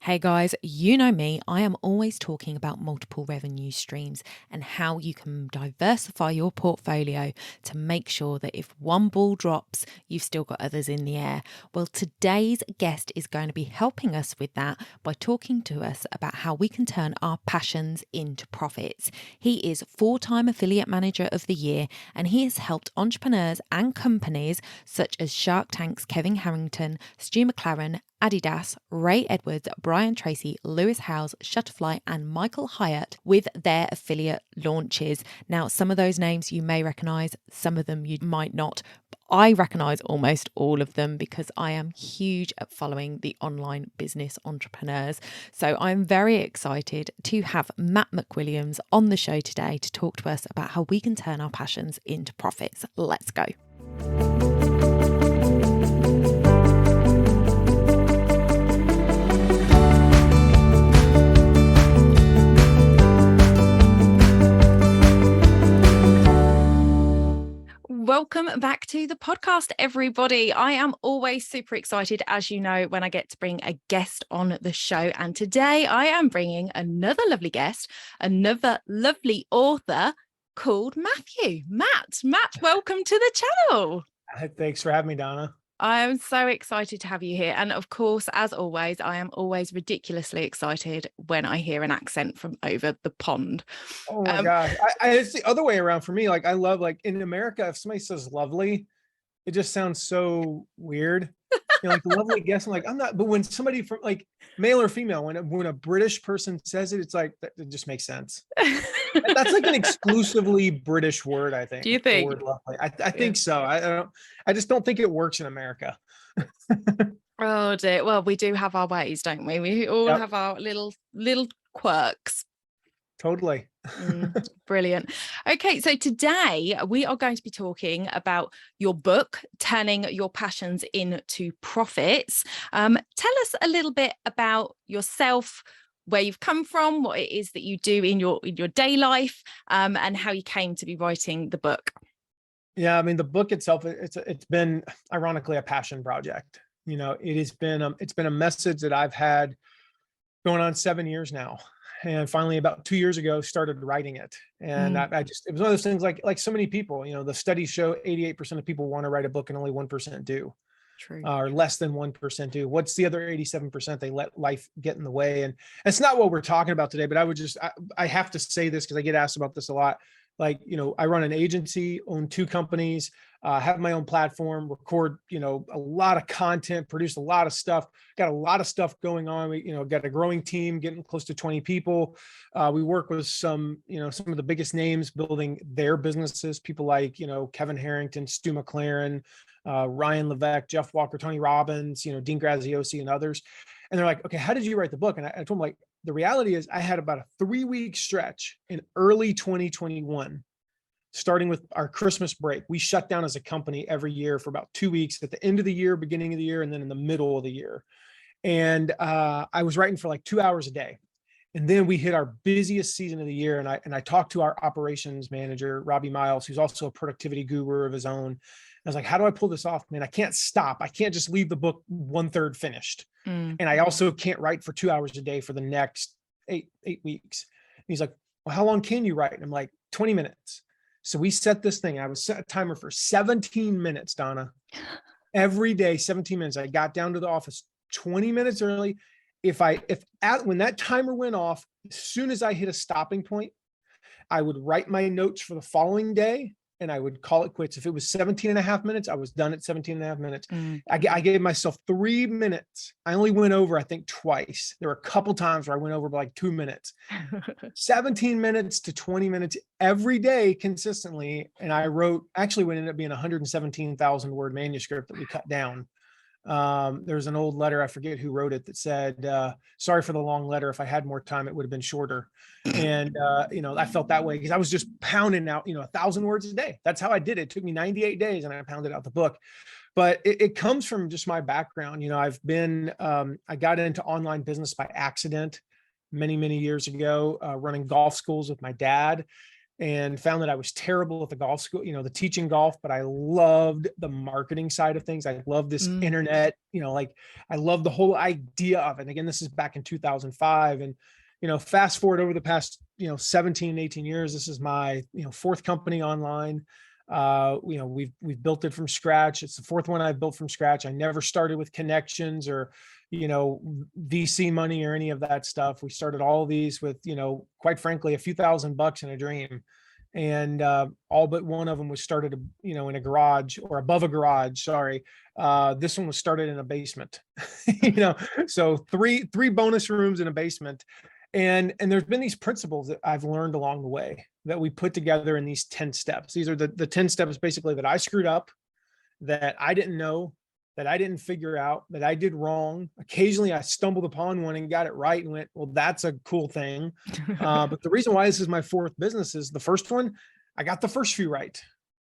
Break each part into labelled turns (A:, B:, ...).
A: Hey guys, you know me, I am always talking about multiple revenue streams and how you can diversify your portfolio to make sure that if one ball drops, you've still got others in the air. Well, today's guest is going to be helping us with that by talking to us about how we can turn our passions into profits. He is 4-time Affiliate Manager of the Year, and he has helped entrepreneurs and companies such as Shark Tank's Kevin Harrington, Stu McLaren, Adidas, Ray Edwards, Brian Tracy, Lewis Howes, Shutterfly, and Michael Hyatt with their affiliate launches. Now, some of those names you may recognize, some of them you might not. I recognize almost all of them because I am huge at following the online business entrepreneurs. So I'm very excited to have Matt McWilliams on the show today to talk to us about how we can turn our passions into profits. Let's go. Welcome back to the podcast, everybody. I am always super excited, as you know, when I get to bring a guest on the show. And today I am bringing another lovely guest, another lovely author called Matthew. Matt, welcome to the channel.
B: Thanks for having me, Donna.
A: I am so excited to have you here. And of course, as always, I am always ridiculously excited when I hear an accent from over the pond.
B: Oh my gosh. It's the other way around for me. Like I love, like in America, if somebody says lovely, it just sounds so weird. Like the lovely guest, I'm like, I'm not, but when somebody from like male or female, when a British person says it, it's like, it just makes sense. That's like an exclusively British word, I think.
A: Do you think?
B: The word lovely. I think so. I just don't think it works in America.
A: Oh dear. Well, we do have our ways, don't we? We all have our little quirks.
B: Totally.
A: Brilliant. Okay, so today we are going to be talking about your book, Turning Your Passions into Profits. Tell us a little bit about yourself, where you've come from, what it is that you do in your day life, and how you came to be writing the book.
B: Yeah, I mean, the book itself, it's been ironically a passion project. You know, it's been a message that I've had going on 7 years now. And finally, about 2 years ago, started writing it. And it was one of those things like so many people, you know, the studies show 88% of people want to write a book and only 1% do.
A: True.
B: Or less than 1% do. What's the other 87%? They let life get in the way. And it's not what we're talking about today, but I have to say this because I get asked about this a lot. Like, you know, I run an agency, own 2 companies, have my own platform, record, you know, a lot of content, produce a lot of stuff, got a lot of stuff going on. We, you know, got a growing team, getting close to 20 people. We work with some of the biggest names building their businesses, people like, you know, Kevin Harrington, Stu McLaren, Ryan Levesque, Jeff Walker, Tony Robbins, you know, Dean Graziosi and others. And they're like, okay, how did you write the book? And I told them, like, the reality is I had about a 3-week stretch in early 2021, starting with our Christmas break. We shut down as a company every year for about 2 weeks at the end of the year, beginning of the year, and then in the middle of the year. And I was writing for like 2 hours a day. And then we hit our busiest season of the year. And I talked to our operations manager, Robbie Miles, who's also a productivity guru of his own. I was like, how do I pull this off? Man, I can't stop. I can't just leave the book 1/3 finished. And I also can't write for 2 hours a day for the next eight weeks. And he's like, well, how long can you write? And I'm like, 20 minutes. So we set this thing. I was set a timer for 17 minutes, Donna. Every day, 17 minutes. I got down to the office 20 minutes early. When that timer went off, as soon as I hit a stopping point, I would write my notes for the following day and I would call it quits. If it was 17 and a half minutes, I was done at 17 and a half minutes. I gave myself 3 minutes. I only went over, I think, twice. There were a couple times where I went over by like 2 minutes. 17 minutes to 20 minutes every day consistently. And I wrote, actually, what ended up being a 117,000 word manuscript that we cut down. There's an old letter, I forget who wrote it, that said, sorry for the long letter. If I had more time, it would have been shorter. And, you know, I felt that way because I was just pounding out, 1,000 words a day. That's how I did it. It took me 98 days and I pounded out the book. But it comes from just my background. You know, I got into online business by accident many, many years ago, running golf schools with my dad. and found that I was terrible at the golf school, the teaching golf, but I loved the marketing side of things. I love this internet, like I love the whole idea of it. And again, this is back in 2005. And, fast forward over the past, 17, 18 years, this is my, fourth company online. We've built it from scratch. It's the fourth one I've built from scratch. I never started with connections or, VC money or any of that stuff. We started all these with, quite frankly, a few $1,000 in a dream. And all but one of them was started, in a garage or above a garage. Sorry. This one was started in a basement, so three bonus rooms in a basement. And there's been these principles that I've learned along the way that we put together in these 10 steps. These are the 10 steps basically that I screwed up, that I didn't know, that I didn't figure out, that I did wrong. Occasionally I stumbled upon one and got it right and went, well, that's a cool thing. But the reason why this is my fourth business is the first one, I got the first few right.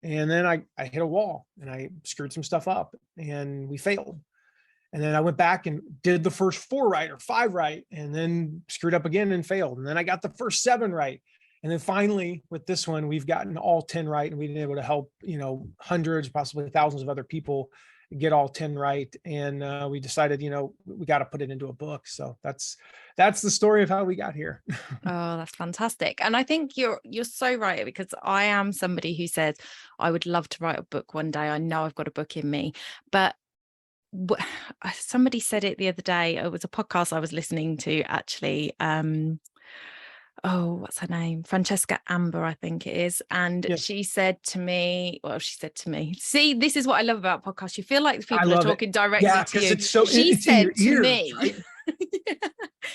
B: And then I hit a wall and I screwed some stuff up and we failed. And then I went back and did the first 4 right or 5 right, and then screwed up again and failed. And then I got the first 7 right. And then finally with this one, we've gotten all 10 right, and we've been able to help, hundreds, possibly thousands of other people get all 10 right. And we decided, we got to put it into a book. So that's the story of how we got here.
C: Oh, that's fantastic. And I think you're so right, because I am somebody who says, I would love to write a book one day. I know I've got a book in me, but somebody said it the other day. It was a podcast I was listening to, actually. What's her name? Francesca Amber, I think it is. And
B: Yeah.
C: she said to me, see, this is what I love about podcasts. You feel like the people are talking directly to you.
B: It's so,
C: she
B: it's
C: said
B: in your
C: to
B: ears,
C: me,
B: right?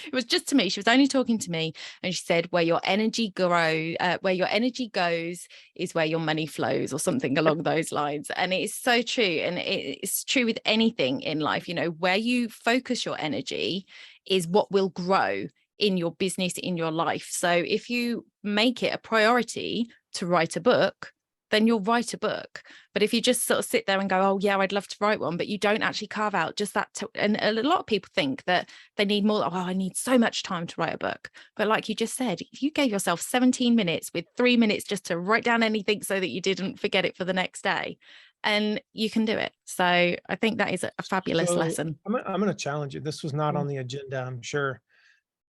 C: It was just to me. She was only talking to me, and she said, where your energy goes is where your money flows, or something along those lines. And it's so true. And it's true with anything in life. Where you focus your energy is what will grow in your business, in your life. So if you make it a priority to write a book, then you'll write a book. But if you just sort of sit there and go, oh yeah, I'd love to write one, but you don't actually carve out just that. And a lot of people think that they need more. Oh, I need so much time to write a book. But like you just said, if you gave yourself 17 minutes with 3 minutes just to write down anything so that you didn't forget it for the next day, and you can do it. So I think that is a fabulous lesson.
B: I'm going to challenge you. This was not on the agenda, I'm sure.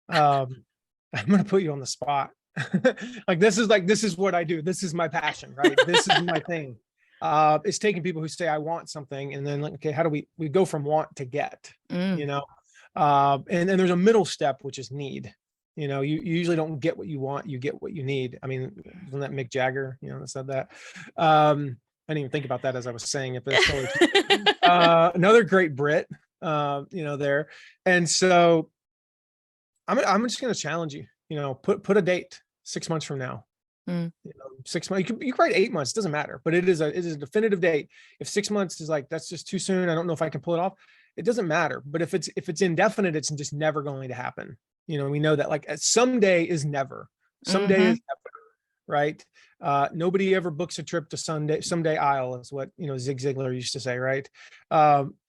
B: I'm going to put you on the spot. This is what I do. This is my passion, right? This is my thing. It's taking people who say, I want something. And then okay, how do we go from want to get, and then there's a middle step, which is need. You usually don't get what you want, you get what you need. I mean, isn't that Mick Jagger, that said that? I didn't even think about that as I was saying it, but it's totally another great Brit, there. And so I'm just going to challenge you, put a date 6 months from now. 6 months, you could write 8 months, doesn't matter, but it is a definitive date. If 6 months is like, that's just too soon, I don't know if I can pull it off, it doesn't matter. But if it's indefinite, it's just never going to happen. We know that, like, someday is never, someday is never, right? Nobody ever books a trip to someday Isle, is what, Zig Ziglar used to say, right?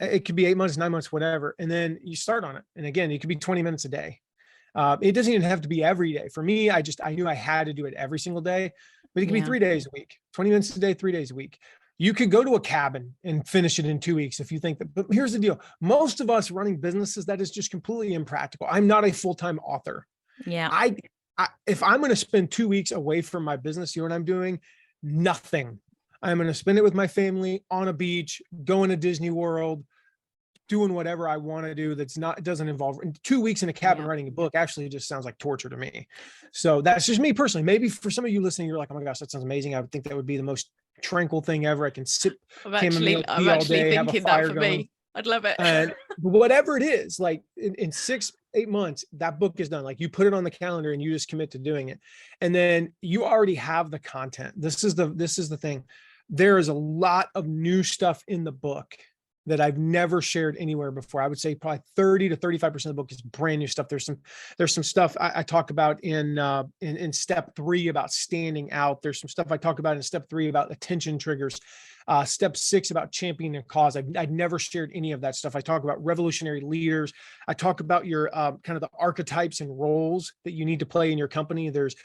B: It could be 8 months, 9 months, whatever. And then you start on it. And again, it could be 20 minutes a day. It doesn't even have to be every day. For me, I knew I had to do it every single day, but it could be 3 days a week, 20 minutes a day, 3 days a week. You could go to a cabin and finish it in 2 weeks if you think that. But here's the deal. Most of us running businesses, that is just completely impractical. I'm not a full-time author.
C: Yeah.
B: If I'm going to spend 2 weeks away from my business, you know what I'm doing? Nothing. I'm going to spend it with my family on a beach, going to Disney World, doing whatever I want to do. It doesn't involve 2 weeks in a cabin writing a book. Actually, just sounds like torture to me. So that's just me personally. Maybe for some of you listening, you're like, oh my gosh, that sounds amazing. I would think that would be the most tranquil thing ever. I can sip chamomile tea all day, have a fire going.
C: I'd love it.
B: And whatever it is, like in 6-8 months, that book is done. Like, you put it on the calendar and you just commit to doing it. And then you already have the content. This is the thing. There is a lot of new stuff in the book that I've never shared anywhere before. I would say probably 30 to 35% of the book is brand new stuff. There's some stuff I talk about in step 3 about standing out. There's some stuff I talk about in step 3 about attention triggers. Step 6 about championing a cause. I'd never shared any of that stuff. I talk about revolutionary leaders. I talk about your kind of the archetypes and roles that you need to play in your company. There's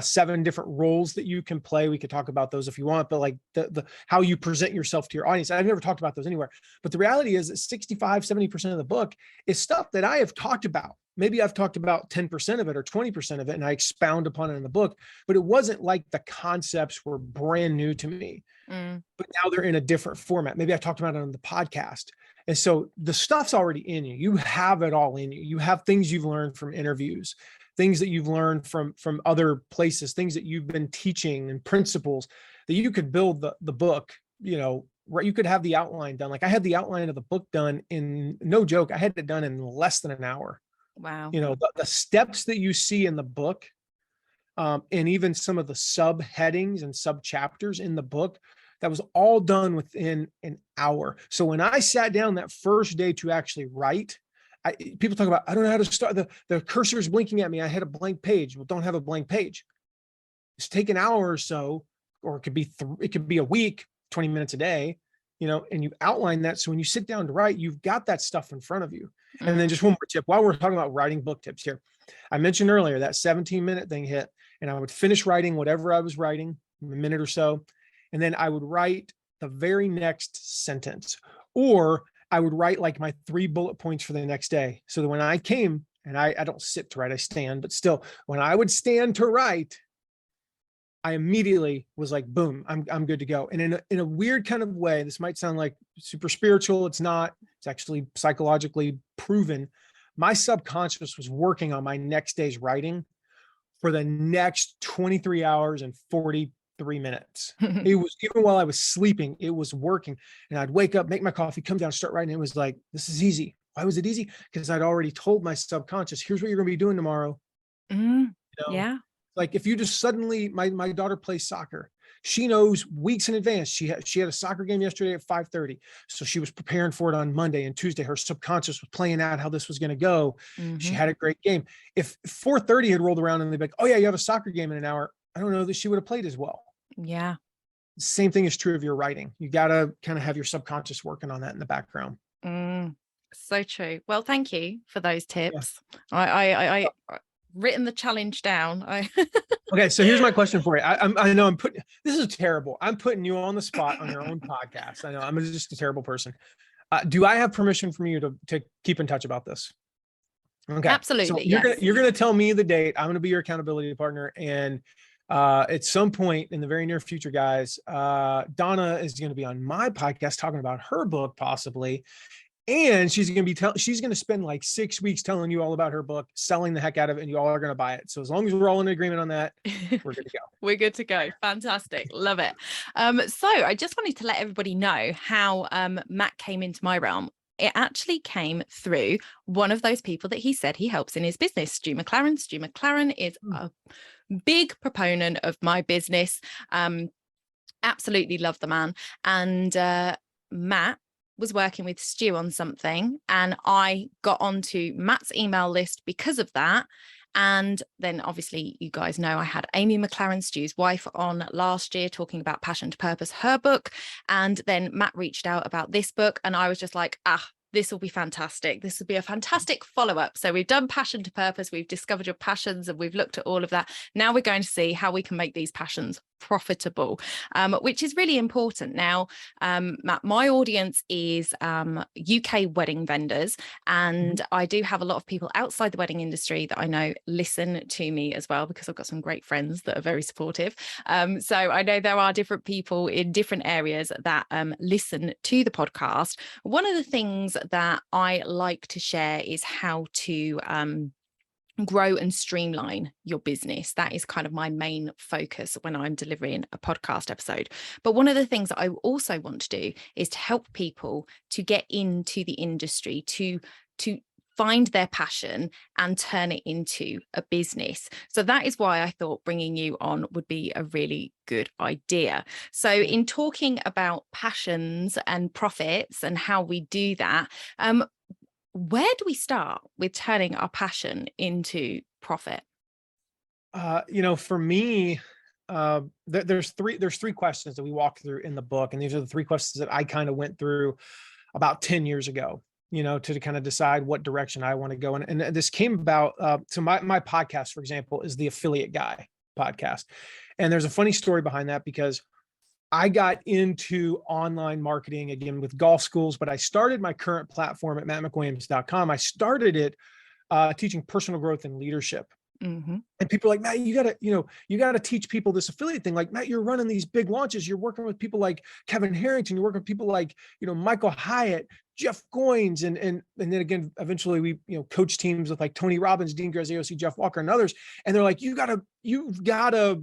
B: 7 different roles that you can play. We could talk about those if you want, but like the how you present yourself to your audience. I've never talked about those anywhere. But the reality is that 65-70% of the book is stuff that I have talked about. Maybe I've talked about 10% of it or 20% of it, and I expound upon it in the book, but it wasn't like the concepts were brand new to me, but now they're in a different format. Maybe I talked about it on the podcast. And so the stuff's already in you. You have it all in you. You have things you've learned from interviews, things that you've learned from other places, things that you've been teaching and principles that you could build the book, right. You could have the outline done. Like I had the outline of the book done in, no joke, I had it done in less than an hour.
C: Wow.
B: The steps that you see in the book, and even some of the subheadings and sub chapters in the book, that was all done within an hour. So when I sat down that first day to actually write, people talk about, I don't know how to start. The cursor is blinking at me. I had a blank page. Well, don't have a blank page. It's take an hour or so, or it could be a week, 20 minutes a day, and you outline that. So when you sit down to write, you've got that stuff in front of you. And then just one more tip while we're talking about writing book tips here. I mentioned earlier that 17-minute thing hit, and I would finish writing whatever I was writing, a minute or so. And then I would write the very next sentence, or I would write like my 3 bullet points for the next day. So that when I came, and I don't sit to write, I stand, but still when I would stand to write, I immediately was like, boom, I'm good to go. And in a weird kind of way, this might sound like super spiritual. It's not. It's actually psychologically proven. My subconscious was working on my next day's writing for the next 23 hours and 43 minutes. It was, even while I was sleeping, it was working. And I'd wake up, make my coffee, come down, start writing. It was like, this is easy. Why was it easy? Because I'd already told my subconscious, here's what you're going to be doing tomorrow.
C: Yeah.
B: Like if you just suddenly, my daughter plays soccer. She knows weeks in advance. She had a soccer game yesterday at 5:30. So she was preparing for it on Monday and Tuesday. Her subconscious was playing out how this was going to go. She had a great game. If 4:30 had rolled around and they'd be like, oh yeah, you have a soccer game in an hour, I don't know that she would have played as well.
C: Yeah.
B: Same thing is true of your writing. You got to kind of have your subconscious working on that in the background.
C: So true. Well, thank you for those tips.
B: Yeah.
C: I written the challenge down.
B: Okay, so here's my question for you. I know this is terrible. I'm putting you on the spot on your own podcast. I know I'm just a terrible person. Do I have permission from you to keep in touch about this? Okay,
C: absolutely.
B: So
C: yes.
B: you're gonna tell me the date. I'm gonna be your accountability partner, and at some point in the very near future, guys, Donna is going to be on my podcast talking about her book, possibly. And she's going to spend like 6 weeks telling you all about her book, selling the heck out of it, and you all are going to buy it. So as long as we're all in agreement on that, we're good to go.
C: We're good to go. Fantastic. Love it. So I just wanted to let everybody know how Matt came into my realm. It actually came through one of those people that he said he helps in his business, Stu McLaren. Stu McLaren is a big proponent of my business. Absolutely love the man. And Matt was working with Stu on something, and I got onto Matt's email list because of that. And then obviously you guys know I had Amy McLaren, Stu's wife, on last year talking about Passion to Purpose, her book. And then Matt reached out about this book, and I was just like, this will be fantastic. This will be a fantastic follow-up. So we've done Passion to Purpose. We've discovered your passions and we've looked at all of that. Now we're going to see how we can make these passions profitable, which is really important. Now, Matt, my audience is UK wedding vendors, and I do have a lot of people outside the wedding industry that I know listen to me as well, because I've got some great friends that are very supportive. So I know there are different people in different areas that listen to the podcast. One of the things that I like to share is how to grow and streamline your business. That is kind of my main focus when I'm delivering a podcast episode. But one of the things that I also want to do is to help people to get into the industry, to find their passion and turn it into a business. So that is why I thought bringing you on would be a really good idea. So in talking about passions and profits and how we do that, where do we start with turning our passion into profit?
B: For me, there's three questions that we walk through in the book. And these are the three questions that I kind of went through about 10 years ago, to kind of decide what direction I want to go. And this came about, so my podcast, for example, is the Affiliate Guy podcast. And there's a funny story behind that, because I got into online marketing again with golf schools, but I started my current platform at mattmcwilliams.com. I started it teaching personal growth and leadership.
C: Mm-hmm.
B: And people are like, Matt, you gotta teach people this affiliate thing. Like, Matt, you're running these big launches. You're working with people like Kevin Harrington. You're working with people like, Michael Hyatt, Jeff Goins. And then again, eventually we, coach teams with like Tony Robbins, Dean Graziosi, Jeff Walker, and others. And they're like, you've gotta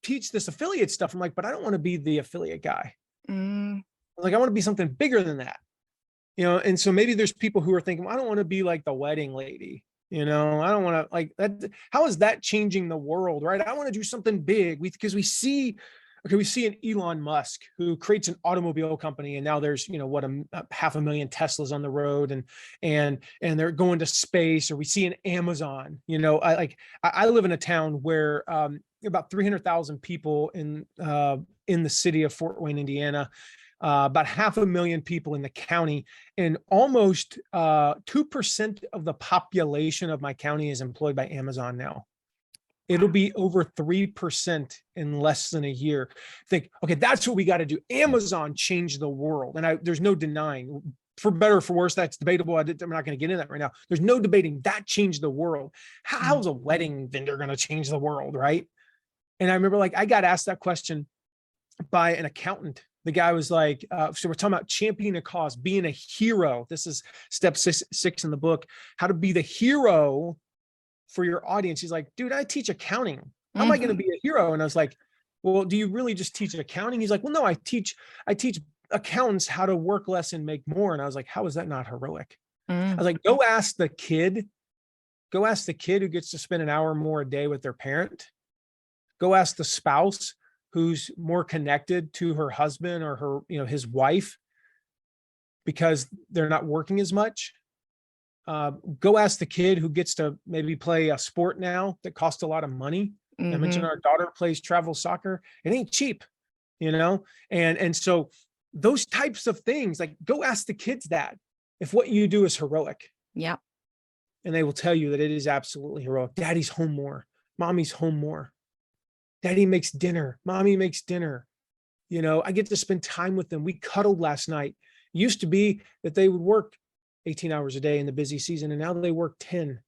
B: teach this affiliate stuff. I'm like, but I don't want to be the affiliate guy. Like, I want to be something bigger than that. And so maybe there's people who are thinking, well, I don't want to be like the wedding lady. I don't want to like that. How is that changing the world? Right. I want to do something big because we see an Elon Musk who creates an automobile company. And now there's, a 500,000 Teslas on the road and they're going to space. Or we see an Amazon, I live in a town where about 300,000 people in the city of Fort Wayne, Indiana. About 500,000 people in the county, and almost 2% of the population of my county is employed by Amazon now. It'll be over 3% in less than a year. Think, okay, that's what we got to do. Amazon changed the world. And there's no denying, for better or for worse, that's debatable. I'm not going to get into that right now. There's no debating that changed the world. How's a wedding vendor going to change the world, right? And I remember, I got asked that question by an accountant. The guy was like, so we're talking about championing a cause, being a hero. This is step six in the book, how to be the hero for your audience. He's like, dude, I teach accounting. How am I going to be a hero? And I was like, well, do you really just teach accounting? He's like, well, no, I teach accountants how to work less and make more. And I was like, how is that not heroic? I was like, go ask the kid who gets to spend an hour more a day with their parent. Go ask the spouse who's more connected to her husband or her, his wife, because they're not working as much. Go ask the kid who gets to maybe play a sport now that costs a lot of money. I mentioned our daughter plays travel soccer. It ain't cheap, and so those types of things, like, go ask the kids that if what you do is heroic.
C: Yeah.
B: And they will tell you that it is absolutely heroic. Daddy's home more. Mommy's home more. Daddy makes dinner. Mommy makes dinner. I get to spend time with them. We cuddled last night. It used to be that they would work 18 hours a day in the busy season, and now they work 10.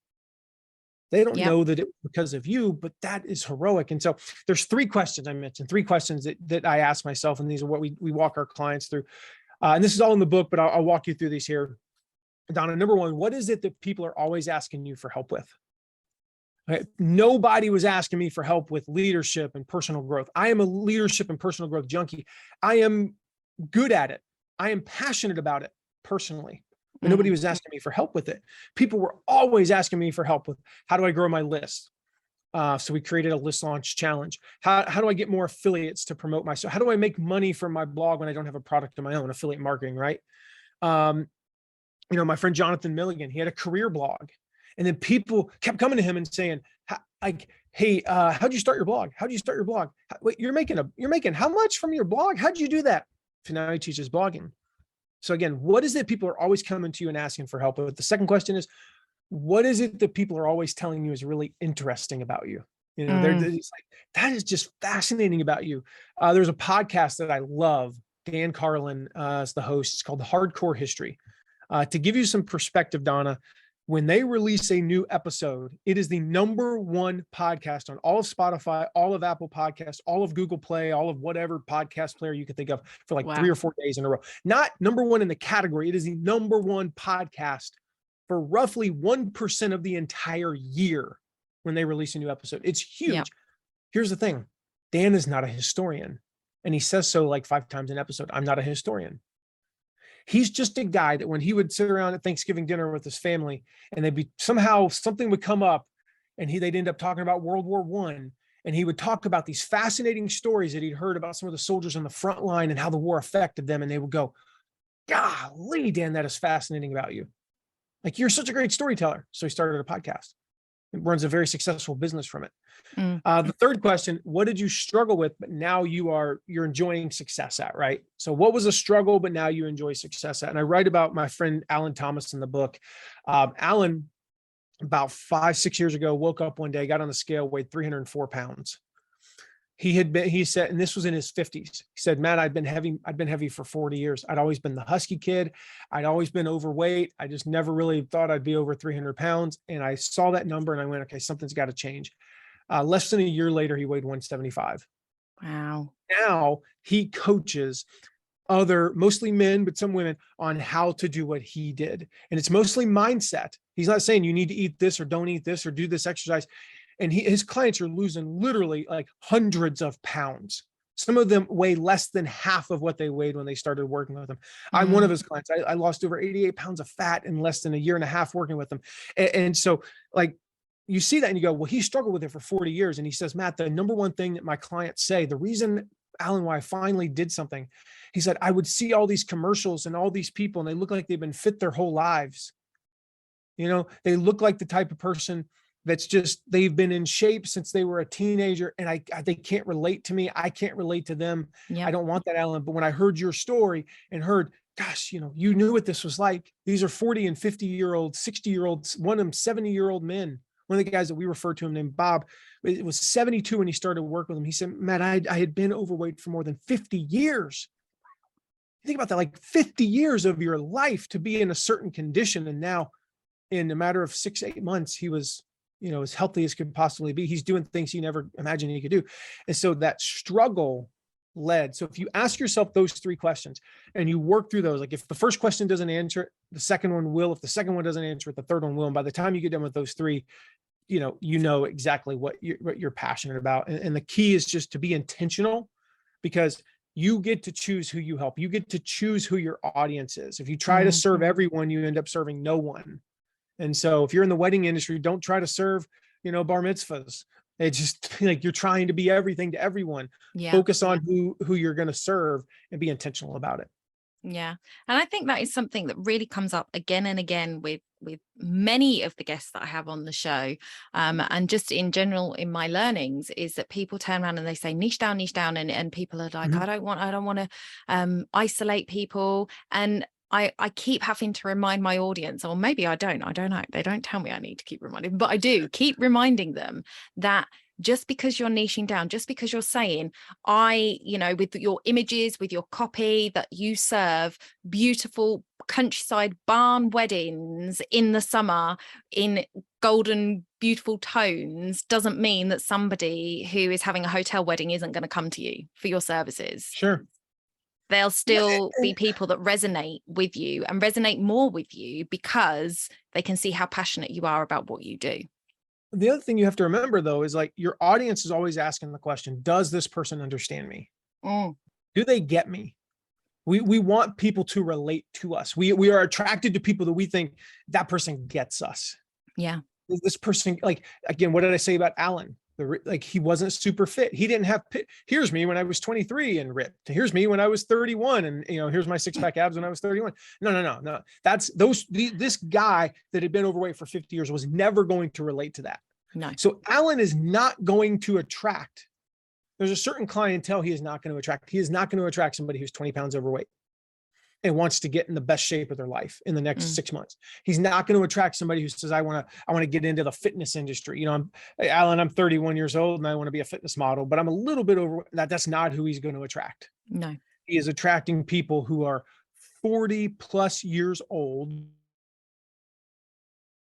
B: They don't know that it was because of you, but that is heroic. And so there's three questions I mentioned, three questions that I ask myself, and these are what we walk our clients through. And this is all in the book, but I'll walk you through these here. Donna, number one, what is it that people are always asking you for help with? Okay. Nobody was asking me for help with leadership and personal growth. I am a leadership and personal growth junkie. I am good at it. I am passionate about it personally, but nobody was asking me for help with it. People were always asking me for help with, how do I grow my list? So we created a list launch challenge. How do I get more affiliates to promote myself? How do I make money from my blog when I don't have a product of my own? Affiliate marketing, right? My friend Jonathan Milligan, he had a career blog. And then people kept coming to him and saying, hey, how'd you start your blog? How'd you start your blog? Wait, you're making how much from your blog? How'd you do that? So now he teaches blogging. So again, what is it people are always coming to you and asking for help with? The second question is, what is it that people are always telling you is really interesting about you? They're just like, that is just fascinating about you. There's a podcast that I love. Dan Carlin is the host. It's called The Hardcore History. To give you some perspective, Donna, when they release a new episode, it is the #1 podcast on all of Spotify, all of Apple Podcasts, all of Google Play, all of whatever podcast player you could think of for 3 or 4 days in a row. Not #1 in the category. It is the #1 podcast for roughly 1% of the entire year when they release a new episode. It's huge. Yeah. Here's the thing. Dan is not a historian. And he says so 5 times an episode. I'm not a historian. He's just a guy that when he would sit around at Thanksgiving dinner with his family and somehow something would come up and they'd end up talking about World War I. And he would talk about these fascinating stories that he'd heard about some of the soldiers on the front line and how the war affected them. And they would go, golly, Dan, that is fascinating about you. You're such a great storyteller. So he started a podcast. runs a very successful business from it.
C: Mm.
B: The third question, what did you struggle with, but now you're enjoying success at, right? So what was a struggle, but now you enjoy success at? And I write about my friend, Alan Thomas, in the book. Alan, about 5-6 years ago, woke up one day, got on the scale, weighed 304 pounds. He said, and this was in his 50s. He said, "Matt, I'd been heavy for 40 years. I'd always been the husky kid. I'd always been overweight. I just never really thought I'd be over 300 pounds. And I saw that number and I went, okay, something's got to change." Less than a year later, he weighed 175.
C: Wow.
B: Now he coaches other, mostly men, but some women, on how to do what he did. And it's mostly mindset. He's not saying you need to eat this or don't eat this or do this exercise. And his clients are losing literally like hundreds of pounds. Some of them weigh less than half of what they weighed when they started working with him. I'm one of his clients. I lost over 88 pounds of fat in less than a year and a half working with him. And so, like, you see that and you go, well, he struggled with it for 40 years. And he says, "Matt, the number one thing that my clients say, the reason, Alan, why I finally did something," he said, "I would see all these commercials and all these people, and they look like they've been fit their whole lives. You know, they look like the type of person that's just, they've been in shape since they were a teenager, and they can't relate to me. I can't relate to them.
C: Yeah.
B: I don't want that, Alan. But when I heard your story and heard, gosh, you knew what this was like. These are 40 and 50-year-old, 60-year-olds, one of them 70-year-old men." One of the guys that we refer to him, named Bob, it was 72 when he started working with him. He said, "Matt, I had been overweight for more than 50 years. Think about that, like 50 years of your life to be in a certain condition. And now in a matter of 6-8 months, he was, as healthy as could possibly be. He's doing things he never imagined he could do." And so that struggle led. So if you ask yourself those 3 questions and you work through those, like if the first question doesn't answer it, the second one will. If the second one doesn't answer it, the third one will. And by the time you get done with those 3, you know exactly what you're passionate about. And the key is just to be intentional, because you get to choose who you help. You get to choose who your audience is. If you try to serve everyone, you end up serving no one. And so if you're in the wedding industry, don't try to serve, bar mitzvahs. It's just like you're trying to be everything to everyone.
C: Yeah.
B: Focus on who you're going to serve and be intentional about it.
C: Yeah. And I think that is something that really comes up again and again with many of the guests that I have on the show. And just in general, in my learnings, is that people turn around and they say niche down. And people are like, I don't want to isolate people. And I keep having to remind my audience, or maybe I don't know. They don't tell me I need to keep reminding, but I do keep reminding them that just because you're niching down, just because you're saying, with your images, with your copy, that you serve beautiful countryside barn weddings in the summer in golden, beautiful tones, doesn't mean that somebody who is having a hotel wedding isn't going to come to you for your services.
B: Sure.
C: There'll still be people that resonate with you and resonate more with you because they can see how passionate you are about what you do.
B: The other thing you have to remember, though, is like your audience is always asking the question, does this person understand me? Do they get me? We want people to relate to us. We are attracted to people that we think that person gets us.
C: Yeah.
B: This person, like, again, what did I say about Alan? He wasn't super fit. He didn't have, here's me when I was 23 and ripped. Here's me when I was 31. And, here's my 6-pack abs when I was 31. No. This guy that had been overweight for 50 years was never going to relate to that.
C: No.
B: So Alan is not going to attract. There's a certain clientele he is not going to attract. He is not going to attract somebody who's 20 pounds overweight and wants to get in the best shape of their life in the next 6 months. He's not going to attract somebody who says, I want to get into the fitness industry. Alan, I'm 31 years old and I want to be a fitness model, but I'm a little bit over that. That's not who he's going to attract.
C: No.
B: He is attracting people who are 40 plus years old.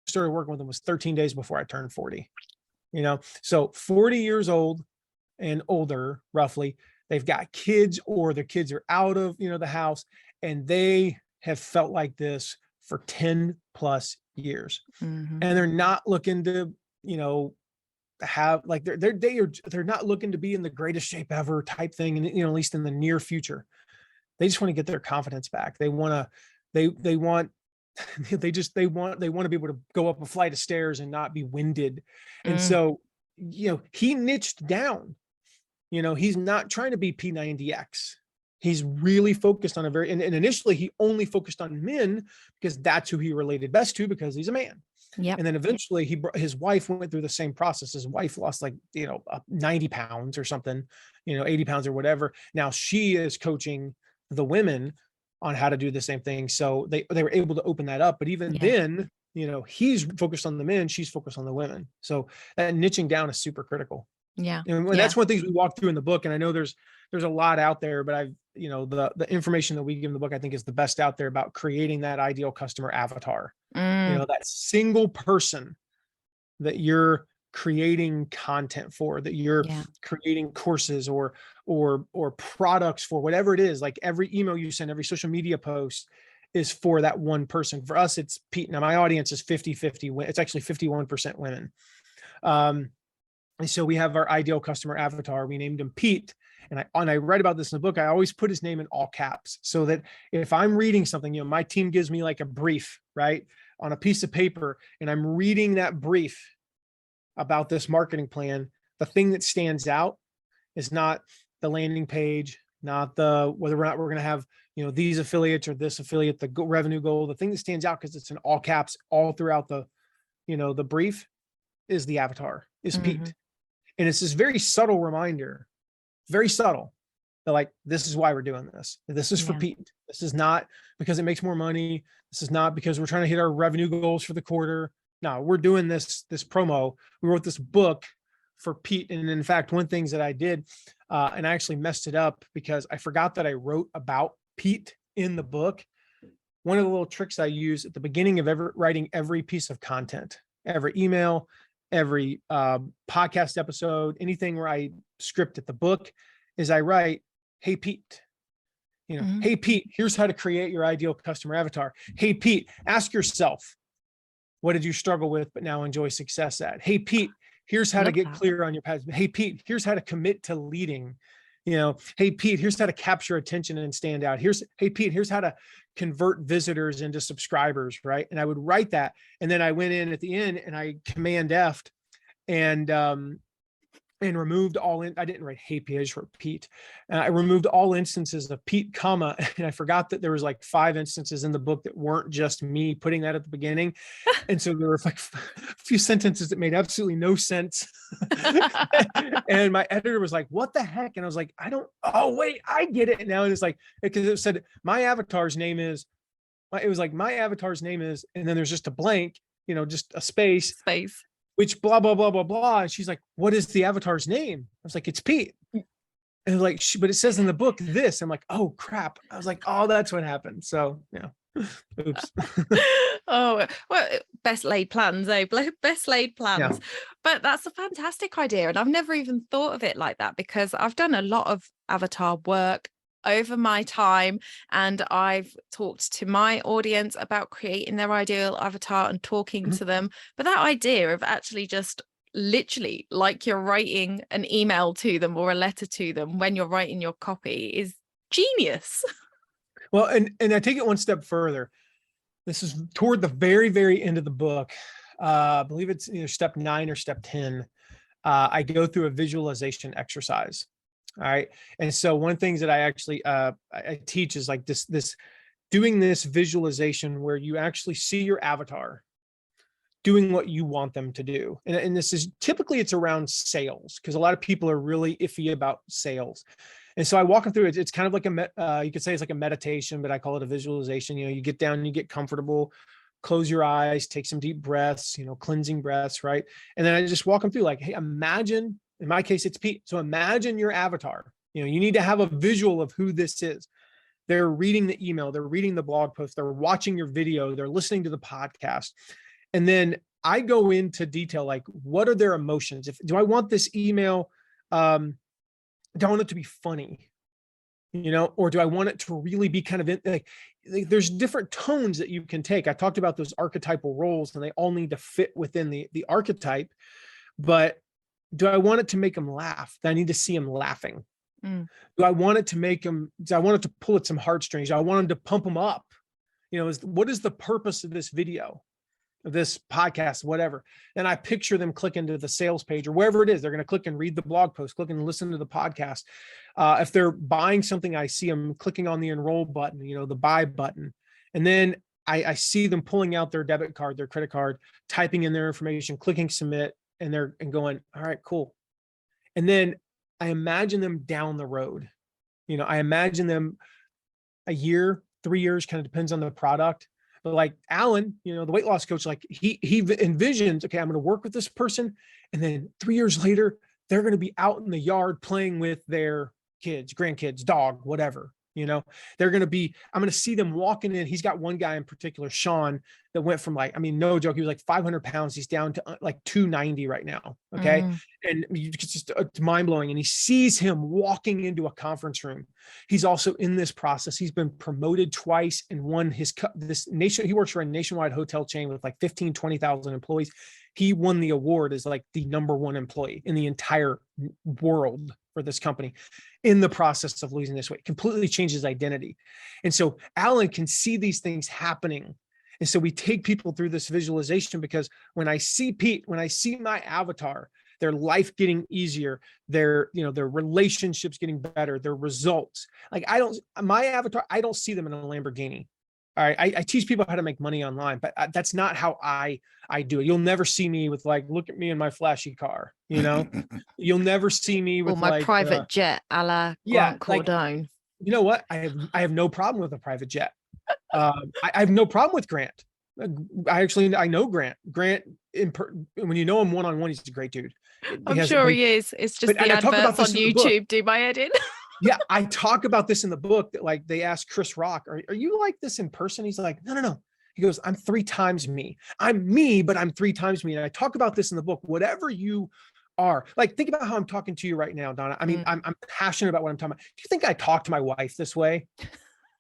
B: Started working with him was 13 days before I turned 40, so 40 years old and older, roughly. They've got kids, or their kids are out of, the house, and they have felt like this for 10 plus years. And they're not looking to, have like, they're not looking to be in the greatest shape ever type thing. And, at least in the near future, they just want to get their confidence back. They want to be able to go up a flight of stairs and not be winded. And so, he niched down, he's not trying to be P90X. He's really focused on and initially he only focused on men because that's who he related best to, because he's a man.
C: Yeah.
B: And then eventually his wife went through the same process. His wife lost 90 pounds or something, 80 pounds or whatever. Now she is coaching the women on how to do the same thing. So they were able to open that up. But even then, he's focused on the men, she's focused on the women. So that niching down is super critical.
C: Yeah.
B: And that's one of the things we walk through in the book. And I know there's a lot out there, but the information that we give in the book, I think is the best out there about creating that ideal customer avatar. That single person that you're creating content for, that you're creating courses or products for, whatever it is. Like every email you send, every social media post is for that one person. For us, it's Pete. Now my audience is 50-50. It's actually 51% women. And so we have our ideal customer avatar. We named him Pete. And I write about this in the book. I always put his name in all caps so that if I'm reading something, my team gives me like a brief, right, on a piece of paper, and I'm reading that brief about this marketing plan, the thing that stands out is not the landing page, not whether or not we're going to have, these affiliates or this affiliate, the revenue goal. The thing that stands out, because it's in all caps all throughout the brief, is the avatar, is Pete. And it's this very subtle reminder, very subtle, that this is why we're doing this. This is for Pete. This is not because it makes more money. This is not because we're trying to hit our revenue goals for the quarter. No, we're doing this promo. We wrote this book for Pete. And in fact, one thing that I did, and I actually messed it up because I forgot that I wrote about Pete in the book. One of the little tricks I use at the beginning of writing every piece of content, every email, every podcast episode, anything where I script at the book, is I write, "Hey Pete, hey Pete, here's how to create your ideal customer avatar. Hey Pete, ask yourself, what did you struggle with but now enjoy success at? Hey Pete, here's how to get clear on your path. Hey Pete, here's how to commit to leading. Hey Pete, here's how to capture attention and stand out. Hey Pete, here's how to convert visitors into subscribers," right? And I would write that. And then I went in at the end and I Command F'd and removed I didn't write "Hey Pete," I just wrote Pete. I removed all instances of Pete, comma, and I forgot that there was 5 instances in the book that weren't just me putting that at the beginning. And so there were a few sentences that made absolutely no sense. And my editor was like, "What the heck?" And I was like, "Oh wait, I get it now." And it's because it said my avatar's name is, and then there's just a blank, just a space, which blah, blah, blah, blah, blah. And she's like, "What is the avatar's name?" I was like, "It's Pete." And but it says in the book this. I'm like, "Oh crap." I was like, "Oh, that's what happened." So yeah. Oops.
C: Oh, well, best laid plans, best laid plans. But that's a fantastic idea. And I've never even thought of it like that, because I've done a lot of avatar work over my time, and I've talked to my audience about creating their ideal avatar and talking to them. But that idea of actually just literally, like you're writing an email to them or a letter to them when you're writing your copy, is genius.
B: Well, and I take it one step further. This is toward the very, very end of the book. I believe it's either step 9 or step 10. I go through a visualization exercise. All right. And so one of the things that I actually I teach is this doing this visualization where you actually see your avatar doing what you want them to do. And this is typically, it's around sales, because a lot of people are really iffy about sales. And so I walk them through it. It's kind of like you could say it's like a meditation, but I call it a visualization. You get down, you get comfortable, close your eyes, take some deep breaths, cleansing breaths, right? And then I just walk them through hey, imagine, in my case, it's Pete. So imagine your avatar. You need to have a visual of who this is. They're reading the email, they're reading the blog post, they're watching your video, they're listening to the podcast. And then I go into detail, what are their emotions? Do I want this email? Do I want it to be funny? Or do I want it to really be kind of there's different tones that you can take. I talked about those archetypal roles, and they all need to fit within the archetype. But do I want it to make them laugh? Do I need to see them laughing? Do I want it to pull at some heartstrings? Do I want them to pump them up? What is the purpose of this video, of this podcast, whatever? And I picture them click into the sales page or wherever it is. They're going to click and read the blog post, click and listen to the podcast. If they're buying something, I see them clicking on the enroll button, the buy button. And then I see them pulling out their debit card, their credit card, typing in their information, clicking submit, and going, all right, cool. And then I imagine them down the road. I imagine them a year, 3 years, kind of depends on the product. But like Alan, the weight loss coach, like he envisions, okay, I'm going to work with this person. And then 3 years later, they're going to be out in the yard playing with their kids, grandkids, dog, whatever. They're going to be, I'm going to see them walking in. He's got one guy in particular, Sean, that went from no joke, he was like 500 pounds. He's down to like 290 right now. Okay. And it's mind blowing. And he sees him walking into a conference room. He's also in this process. He's been promoted twice and won he works for a nationwide hotel chain with like 15, 20,000 employees. He won the award as like the #1 employee in the entire world for this company in the process of losing this weight. Completely changed his identity. And so Alan can see these things happening. And so we take people through this visualization, because when I see Pete, when I see my avatar, their life getting easier, their relationships getting better, their results. Like my avatar, I don't see them in a Lamborghini. All right. I teach people how to make money online, but that's not how I do it. You'll never see me with like, look at me in my flashy car, you'll never see me with
C: my private jet a la Grant Cardone.
B: Like, you know what? I have no problem with a private jet. I have no problem with Grant. I know Grant. Grant, when you know him one-on-one, he's a great dude.
C: I'm sure he is. It's just the adverts on YouTube do my head in.
B: Yeah, I talk about this in the book, that like they asked Chris Rock, are you like this in person? He's like, no. He goes, I'm 3 times me. I'm me, but I'm 3 times me. And I talk about this in the book. Whatever you are, like, think about how I'm talking to you right now, Donna. I mean, I'm passionate about what I'm talking about. Do you think I talk to my wife this way?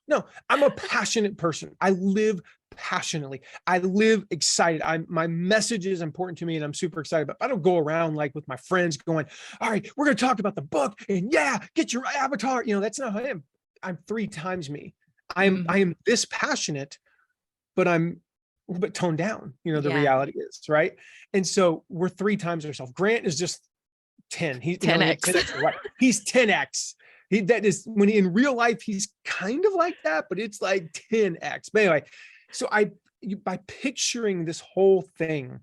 B: No, I'm a passionate person. I live passionately. I live excited. My message is important to me and I'm super excited, but I don't go around like with my friends going, all right, we're going to talk about the book and get your avatar. That's not who I am. I'm 3 times me. I am this passionate, but I'm a little bit toned down. The reality is, right? And so we're 3 times ourselves. Grant is just 10. He's
C: 10x.
B: 10x, right? He's 10x. That is when in real life, he's kind of like that, but it's like 10x. But anyway, so by picturing this whole thing,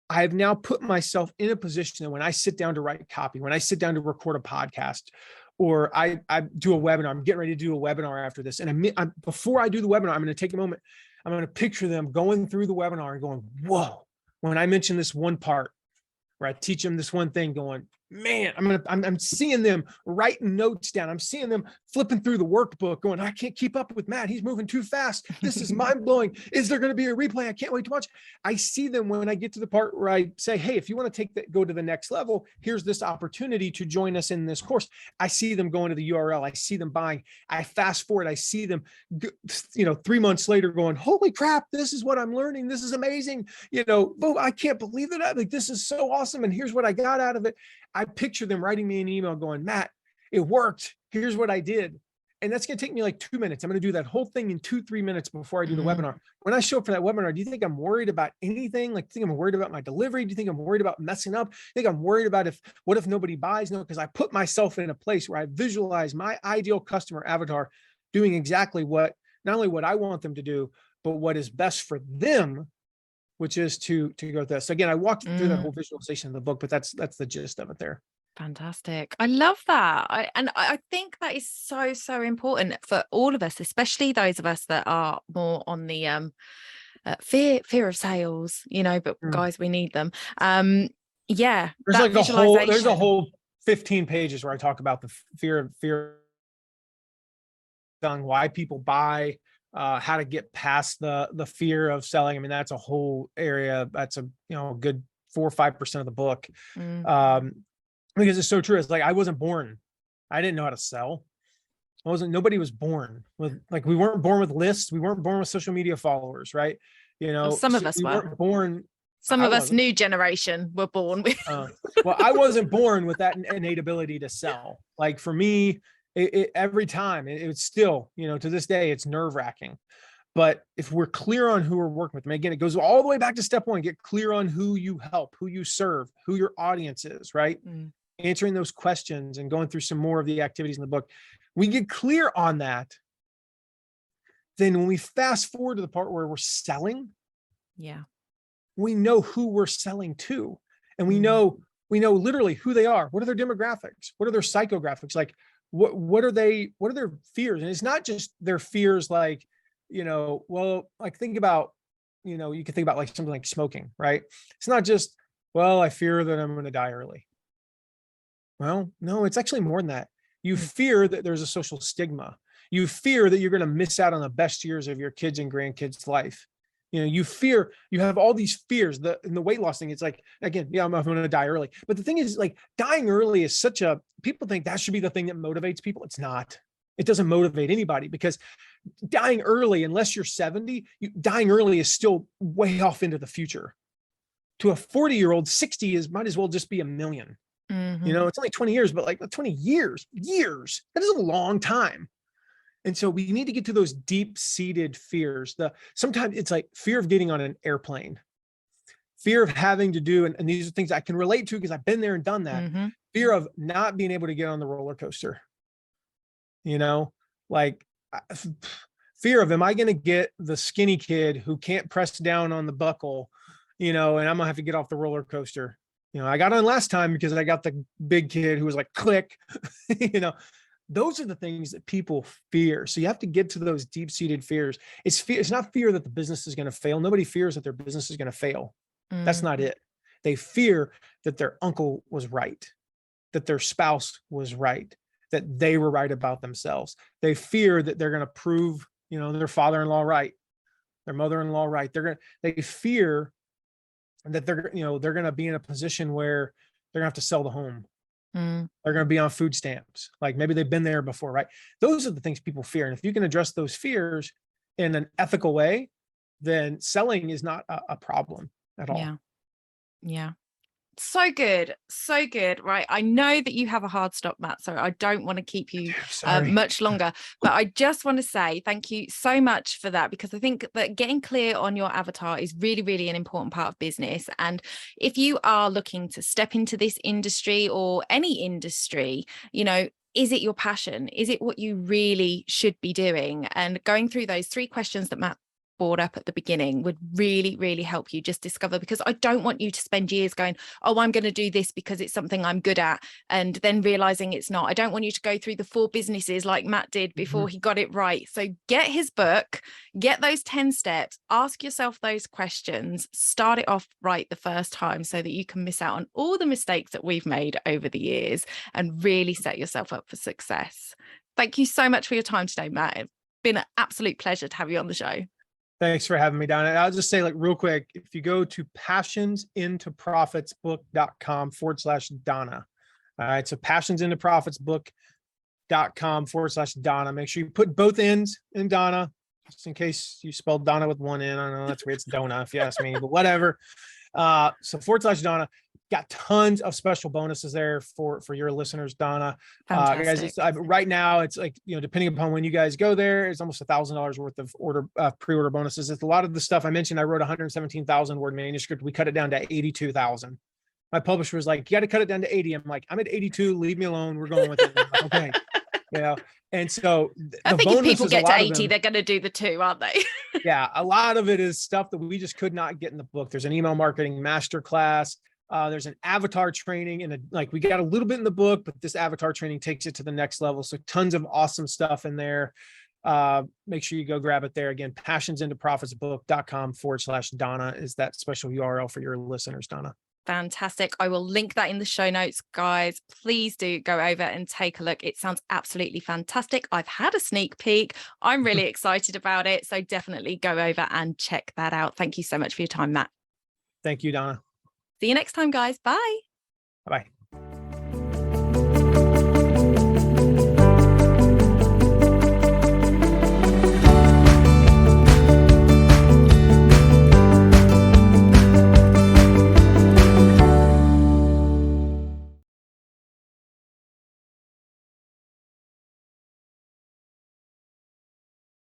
B: I've now put myself in a position that when I sit down to write copy, when I sit down to record a podcast, or I do a webinar, I'm getting ready to do a webinar after this. And before I do the webinar, I'm going to take a moment. I'm going to picture them going through the webinar and going, whoa, when I mention this one part where I teach them this one thing, going, man, I'm seeing them writing notes down. I'm seeing them flipping through the workbook going, I can't keep up with Matt. He's moving too fast. This is mind blowing. Is there going to be a replay? I can't wait to watch. I see them when I get to the part where I say, hey, if you want to go to the next level, here's this opportunity to join us in this course. I see them going to the URL. I see them buying. I fast forward. I see them, 3 months later going, holy crap, this is what I'm learning. This is amazing. I can't believe it. This is so awesome. And here's what I got out of it. I picture them writing me an email going, Matt, it worked. Here's what I did. And that's going to take me like 2 minutes. I'm going to do that whole thing in 2-3 minutes before I do the webinar. When I show up for that webinar, do you think I'm worried about anything? Like, do you think I'm worried about my delivery? Do you think I'm worried about messing up? Do you think I'm worried about what if nobody buys? No, because I put myself in a place where I visualize my ideal customer avatar doing exactly not only what I want them to do, but what is best for them, which is to go with this. So again, I walked through that whole visualization in the book, but that's the gist of it there.
C: Fantastic. I love that. I think that is so, so important for all of us, especially those of us that are more on the fear of sales, but guys, we need them. There's
B: a whole 15 pages where I talk about the fear selling, why people buy, how to get past the fear of selling. I mean, that's a whole area. That's a good 4 or 5% of the book. Because it's so true. It's like, I wasn't born. I didn't know how to sell. Nobody was born with, like, we weren't born with lists. We weren't born with social media followers, right?
C: Some of us weren't born. Some of us, new generation, were born with.
B: Well, I wasn't born with that innate ability to sell. Like, for me, every time it's still, to this day, it's nerve wracking. But if we're clear on who we're working with, and again, it goes all the way back to step 1, get clear on who you help, who you serve, who your audience is, right? Answering those questions and going through some more of the activities in the book. We get clear on that. then when we fast forward to the part where we're selling,
A: Yeah.
B: we know who we're selling to, and we know literally who they are. What are their demographics? What are their psychographics? Like, what are their fears? And it's not just their fears, like, well, like think about, you can think about like something like smoking, right? It's not just, well, I fear that I'm going to die early. Well, no, it's actually more than that. You fear that there's a social stigma. You fear that you're going to miss out on the best years of your kids' and grandkids' life. You fear, you have all these fears. In the weight loss thing, it's like, again, I'm going to die early. But the thing is, like, dying early is people think that should be the thing that motivates people. It's not. It doesn't motivate anybody, because dying early, unless you're 70, dying early is still way off into the future. To a 40-year-old, 60 might as well just be a million. It's only 20 years, but like 20 years, that is a long time. And so we need to get to those deep-seated fears. Sometimes it's like fear of getting on an airplane, fear of having to do, and these are things I can relate to because I've been there and done that. Fear of not being able to get on the roller coaster. Like fear of, am I going to get the skinny kid who can't press down on the buckle, and I'm gonna have to get off the roller coaster. I got on last time because I got the big kid who was like, click, those are the things that people fear. So you have to get to those deep-seated fears. It's not fear that the business is going to fail. Nobody fears that their business is going to fail. That's not it. They fear that their uncle was right, that their spouse was right, that they were right about themselves. They fear that they're going to prove, their father-in-law right, their mother-in-law right. They fear that they're going to be in a position where they're going to have to sell the home. They're going to be on food stamps. Like maybe they've been there before, right? Those are the things people fear. And if you can address those fears in an ethical way, then selling is not a problem at all.
C: Yeah. So good. Right. I know that you have a hard stop, Matt, so I don't want to keep you much longer, but I just want to say thank you so much for that, because I think that getting clear on your avatar is really, really an important part of business. And if you are looking to step into this industry or any industry, is it your passion? Is it what you really should be doing? And going through those 3 questions that Matt brought up at the beginning would really, really help you just discover, because I don't want you to spend years going, oh, I'm going to do this because it's something I'm good at, and then realizing it's not. I don't want you to go through the 4 businesses like Matt did before he got it right. So get his book, get those 10 steps, ask yourself those questions, start it off right the first time so that you can miss out on all the mistakes that we've made over the years and really set yourself up for success. Thank you so much for your time today, Matt. It's been an absolute pleasure to have you on the show.
B: Thanks for having me, Donna. I'll just say, like, real quick, if you go to passionsintoprofitsbook.com/Donna. All right. So passionsintoprofitsbook.com/Donna. Make sure you put both ends in Donna, just in case you spelled Donna with one N. I know that's weird. It's Donna, if you ask me, but whatever. So /Donna. Got tons of special bonuses there for your listeners, Donna. Guys, right now it's like, depending upon when you guys go there, it's almost $1,000 worth of pre-order bonuses. It's a lot of the stuff I mentioned. I wrote 117,000 word manuscript. We cut it down to 82,000. My publisher was like, you got to cut it down to 80. I'm like, I'm at 82. Leave me alone. We're going with it. Like, okay. And so
C: I think if people get to 80, they're going to do the 2, aren't they?
B: Yeah. A lot of it is stuff that we just could not get in the book. There's an email marketing masterclass. There's an avatar training, and we got a little bit in the book, but this avatar training takes it to the next level. So tons of awesome stuff in there. Make sure you go grab it there. Again, passionsintoprofitsbook.com/Donna is that special URL for your listeners, Donna.
C: Fantastic. I will link that in the show notes, guys. Please do go over and take a look. It sounds absolutely fantastic. I've had a sneak peek. I'm really excited about it. So definitely go over and check that out. Thank you so much for your time, Matt.
B: Thank you, Donna.
C: See you next time, guys. Bye.
B: Bye-bye.